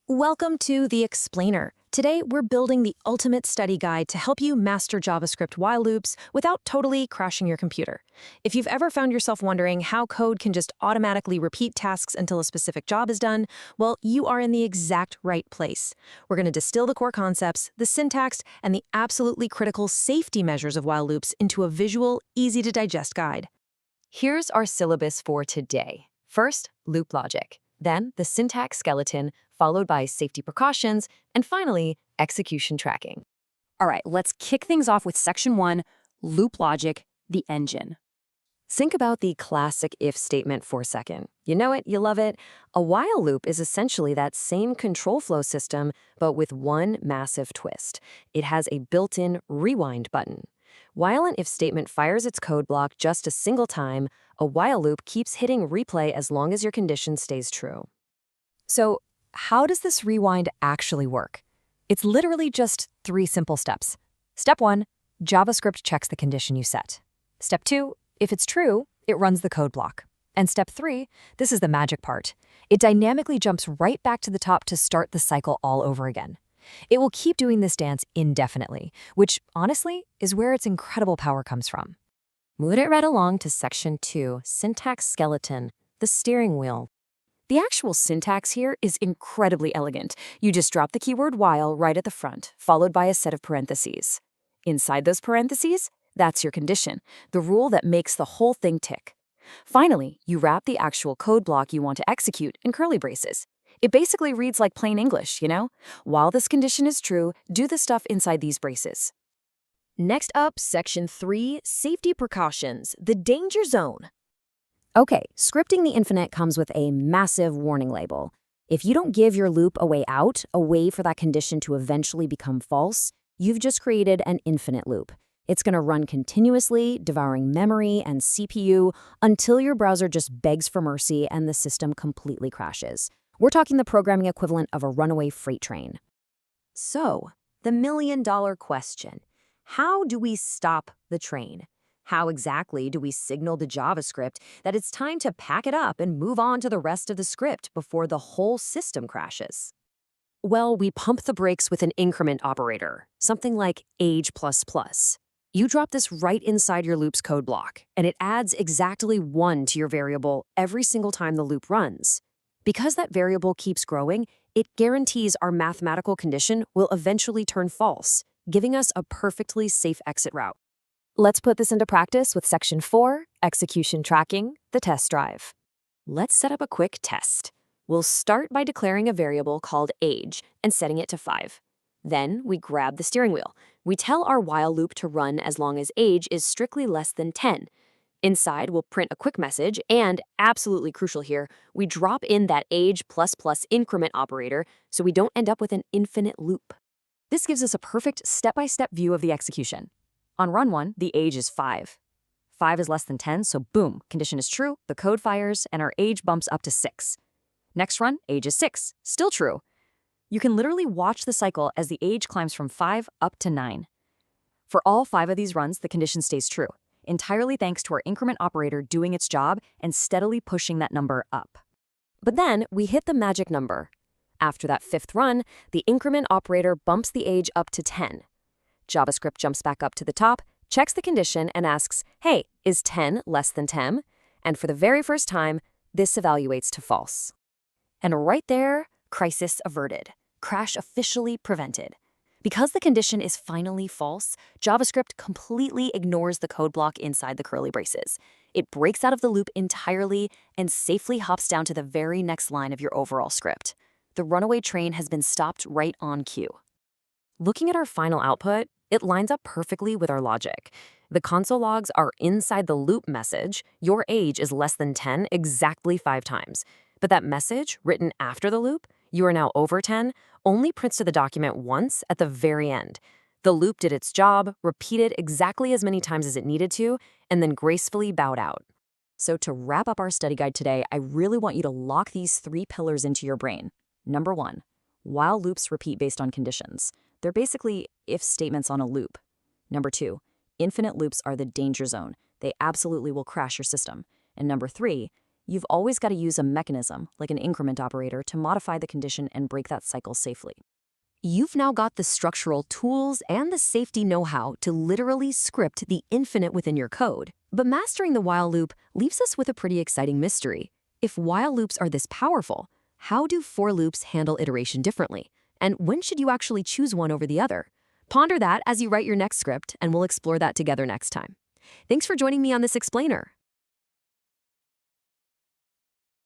Welcome to The Explainer. Today, we're building the ultimate study guide to help you master JavaScript while loops without totally crashing your computer. If you've ever found yourself wondering how code can just automatically repeat tasks until a specific job is done, well, you are in the exact right place. We're going to distill the core concepts, the syntax, and the absolutely critical safety measures of while loops into a visual, easy-to-digest guide. Here's our syllabus for today. First, loop logic. Then, the syntax skeleton, followed by safety precautions, and finally, execution tracking. All right, let's kick things off with section 1, loop logic, the engine. Think about the classic if statement for a second. You know it, you love it. A while loop is essentially that same control flow system, but with one massive twist. It has a built-in rewind button. While an if statement fires its code block just a single time, a while loop keeps hitting replay as long as your condition stays true. So, how does this rewind actually work? It's literally just 3 simple steps. Step 1, JavaScript checks the condition you set. Step 2, if it's true, it runs the code block. And step 3, this is the magic part. It dynamically jumps right back to the top to start the cycle all over again. It will keep doing this dance indefinitely, which, honestly, is where its incredible power comes from. Move it right along to section 2, syntax skeleton, the steering wheel. The actual syntax here is incredibly elegant. You just drop the keyword while right at the front, followed by a set of parentheses. Inside those parentheses, that's your condition, the rule that makes the whole thing tick. Finally, you wrap the actual code block you want to execute in curly braces. It basically reads like plain English, you know? While this condition is true, do the stuff inside these braces. Next up, section 3, safety precautions, the danger zone. Okay, scripting the infinite comes with a massive warning label. If you don't give your loop a way out, a way for that condition to eventually become false, you've just created an infinite loop. It's going to run continuously, devouring memory and CPU until your browser just begs for mercy and the system completely crashes. We're talking the programming equivalent of a runaway freight train. So, the million-dollar question. How do we stop the train? How exactly do we signal to JavaScript that it's time to pack it up and move on to the rest of the script before the whole system crashes? Well, we pump the brakes with an increment operator, something like age++. You drop this right inside your loop's code block, and it adds exactly 1 to your variable every single time the loop runs. Because that variable keeps growing, it guarantees our mathematical condition will eventually turn false, giving us a perfectly safe exit route. Let's put this into practice with section 4, execution tracking, the test drive. Let's set up a quick test. We'll start by declaring a variable called age and setting it to 5. Then we grab the steering wheel. We tell our while loop to run as long as age is strictly less than 10. Inside, we'll print a quick message, and, absolutely crucial here, we drop in that age++ increment operator so we don't end up with an infinite loop. This gives us a perfect step-by-step view of the execution. On run 1, the age is 5. 5 is less than 10, so boom, condition is true, the code fires, and our age bumps up to 6. Next run, age is 6, still true. You can literally watch the cycle as the age climbs from 5 up to 9. For all 5 of these runs, the condition stays true, entirely thanks to our increment operator doing its job and steadily pushing that number up. But then we hit the magic number. After that 5th run, the increment operator bumps the age up to 10. JavaScript jumps back up to the top, checks the condition, and asks, hey, is 10 less than 10? And for the very first time, this evaluates to false. And right there, crisis averted. Crash officially prevented. Because the condition is finally false, JavaScript completely ignores the code block inside the curly braces. It breaks out of the loop entirely and safely hops down to the very next line of your overall script. The runaway train has been stopped right on cue. Looking at our final output, it lines up perfectly with our logic. The console logs are inside the loop message, your age is less than 10 exactly 5 times. But that message, written after the loop, you are now over 10, only prints to the document once at the very end. The loop did its job, repeated exactly as many times as it needed to, and then gracefully bowed out. So to wrap up our study guide today, I really want you to lock these 3 pillars into your brain. Number 1, while loops repeat based on conditions. They're basically if statements on a loop. Number 2, infinite loops are the danger zone. They absolutely will crash your system. And number 3, You've always got to use a mechanism, like an increment operator, to modify the condition and break that cycle safely. You've now got the structural tools and the safety know-how to literally script the infinite within your code. But mastering the while loop leaves us with a pretty exciting mystery. If while loops are this powerful, how do for loops handle iteration differently? And when should you actually choose one over the other? Ponder that as you write your next script, and we'll explore that together next time. Thanks for joining me on this explainer.